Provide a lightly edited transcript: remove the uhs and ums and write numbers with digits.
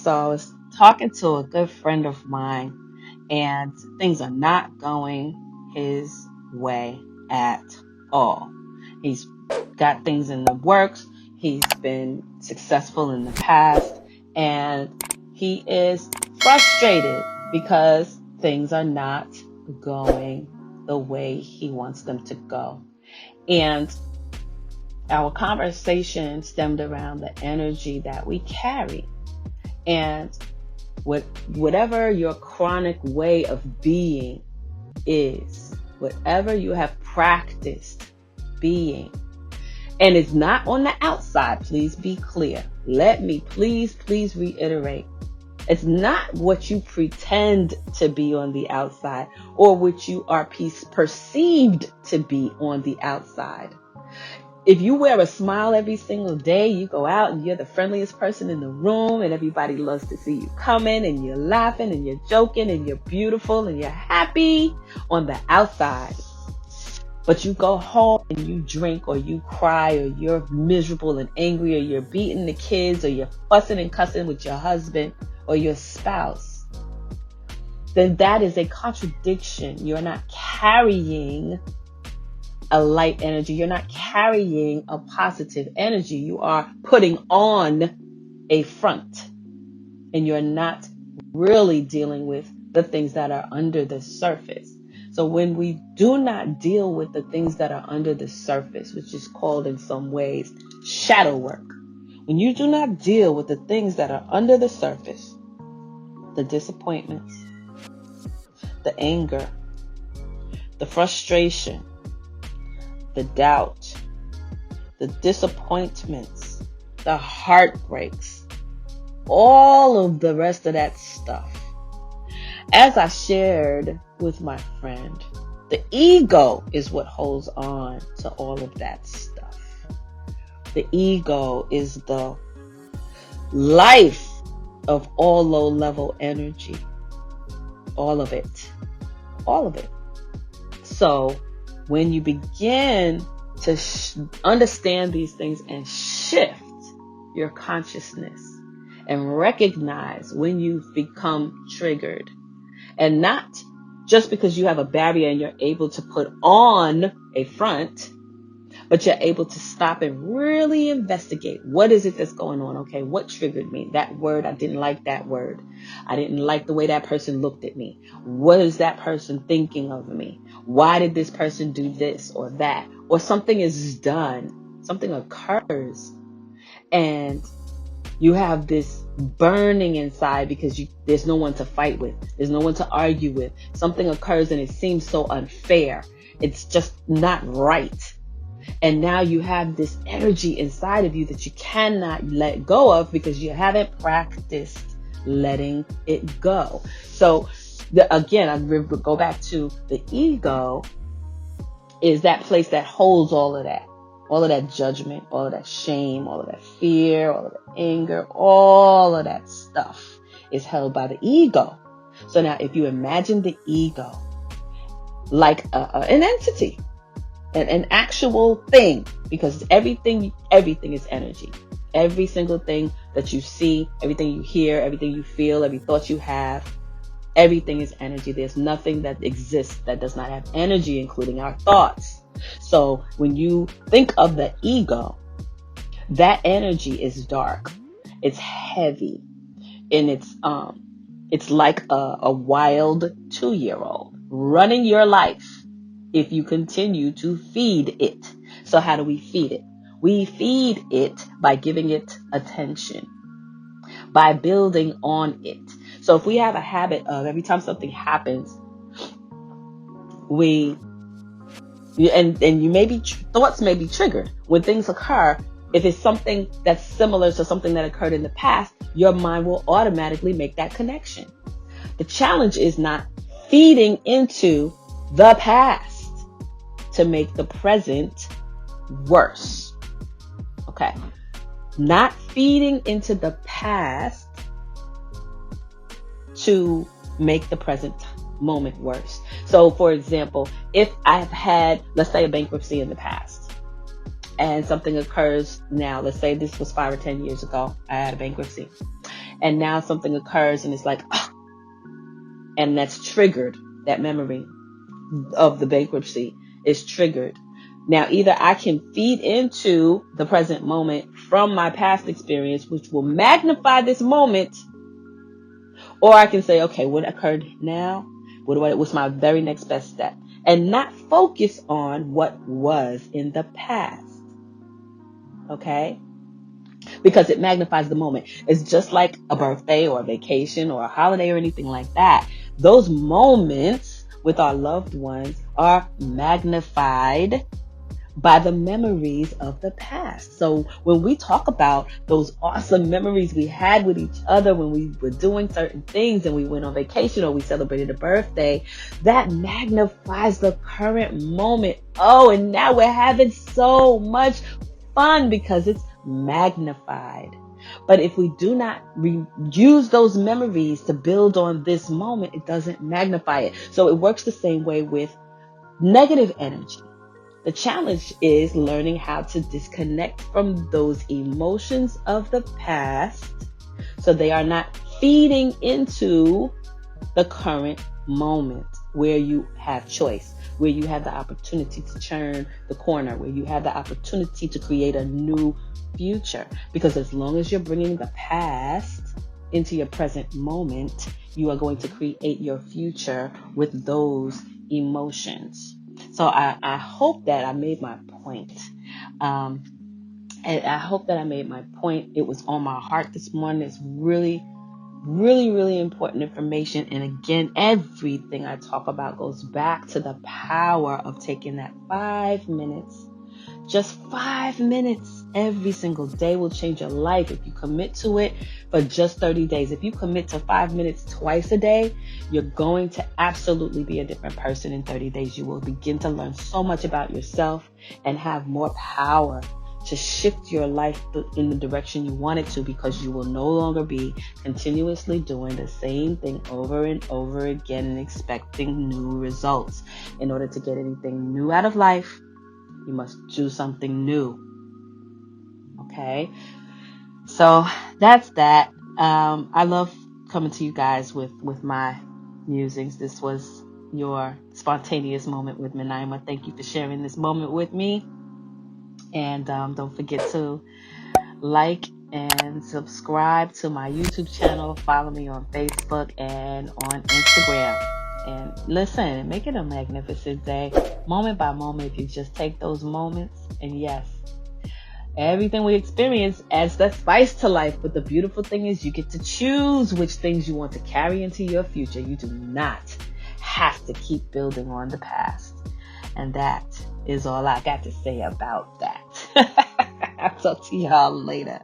So I was talking to a good friend of mine, and things are not going his way at all. He's got things in the works. He's been successful in the past, and he is frustrated because things are not going the way he wants them to go. And our conversation stemmed around the energy that we carry. And whatever your chronic way of being is, whatever you have practiced being, and it's not on the outside, please be clear. Let me please reiterate. It's not what you pretend to be on the outside or what you are perceived to be on the outside. If you wear a smile every single day, you go out and you're the friendliest person in the room and everybody loves to see you coming and you're laughing and you're joking and you're beautiful and you're happy on the outside. But you go home and you drink or you cry or you're miserable and angry or you're beating the kids or you're fussing and cussing with your husband or your spouse, then that is a contradiction. You're not carrying a light energy. You're not carrying a positive energy. You are putting on a front, and you're not really dealing with the things that are under the surface. So when we do not deal with the things that are under the surface, which is called in some ways shadow work, when you do not deal with the things that are under the surface, the disappointments, the anger, the frustration, the doubt, the disappointments, the heartbreaks, all of the rest of that stuff. As I shared with my friend, the ego is what holds on to all of that stuff. The ego is the life of all low-level energy. All of it. All of it. So when you begin to understand these things and shift your consciousness and recognize when you've become triggered, and not just because you have a barrier and you're able to put on a front, but you're able to stop and really investigate. What is it that's going on? Okay, what triggered me? That word, I didn't like that word. I didn't like the way that person looked at me. What is that person thinking of me? Why did this person do this or that? Or something is done. Something occurs. And you have this burning inside because there's no one to fight with. There's no one to argue with. Something occurs and it seems so unfair. It's just not right. And now you have this energy inside of you that you cannot let go of because you haven't practiced letting it go. So again, I go back to the ego is that place that holds all of that judgment, all of that shame, all of that fear, all of that anger, all of that stuff is held by the ego. So now if you imagine the ego like an entity, an actual thing, because everything is energy. Every single thing that you see, everything you hear, everything you feel, every thought you have, everything is energy. There's nothing that exists that does not have energy, including our thoughts. So when you think of the ego, that energy is dark. It's heavy, and it's like a wild 2-year-old running your life if you continue to feed it. So how do we feed it? We feed it by giving it attention, by building on it. So if we have a habit of every time something happens, thoughts may be triggered when things occur. If it's something that's similar to something that occurred in the past, your mind will automatically make that connection. The challenge is not feeding into the past to make the present worse. Okay. Not feeding into the past to make the present moment worse. So for example, if I've had, let's say, a bankruptcy in the past and something occurs now, let's say this was 5 or 10 years ago, I had a bankruptcy And now something occurs and it's like, oh, and that's triggered. That memory of the bankruptcy is triggered. Now, either I can feed into the present moment from my past experience, which will magnify this moment, or I can say, okay, what occurred now? What's my very next best step? And not focus on what was in the past. Okay? Because it magnifies the moment. It's just like a birthday or a vacation or a holiday or anything like that. Those moments with our loved ones are magnified by the memories of the past. So when we talk about those awesome memories we had with each other when we were doing certain things and we went on vacation or we celebrated a birthday, that magnifies the current moment. Oh, and now we're having so much fun because it's magnified. But if we do not use those memories to build on this moment, it doesn't magnify it. So it works the same way with negative energy. The challenge is learning how to disconnect from those emotions of the past so they are not feeding into the current moment where you have choice, where you have the opportunity to turn the corner, where you have the opportunity to create a new future. Because as long as you're bringing the past into your present moment, you are going to create your future with those emotions. So I hope that I made my point. And I hope that I made my point. It was on my heart this morning. It's really, really, really important information. And again, everything I talk about goes back to the power of taking that 5 minutes. Just 5 minutes every single day will change your life if you commit to it for just 30 days. If you commit to 5 minutes twice a day, you're going to absolutely be a different person in 30 days. You will begin to learn so much about yourself and have more power to shift your life in the direction you want it to, because you will no longer be continuously doing the same thing over and over again and expecting new results. In order to get anything new out of life, you must do something new. Okay? So that's that. I love coming to you guys with my musings. This was your spontaneous moment with Miniimah. Thank you for sharing this moment with me. And don't forget to like and subscribe to my YouTube channel. Follow me on Facebook and on Instagram. And listen, make it a magnificent day, moment by moment. If you just take those moments, and yes, everything we experience adds that spice to life. But the beautiful thing is you get to choose which things you want to carry into your future. You do not have to keep building on the past. And that is all I got to say about that. I'll talk to y'all later.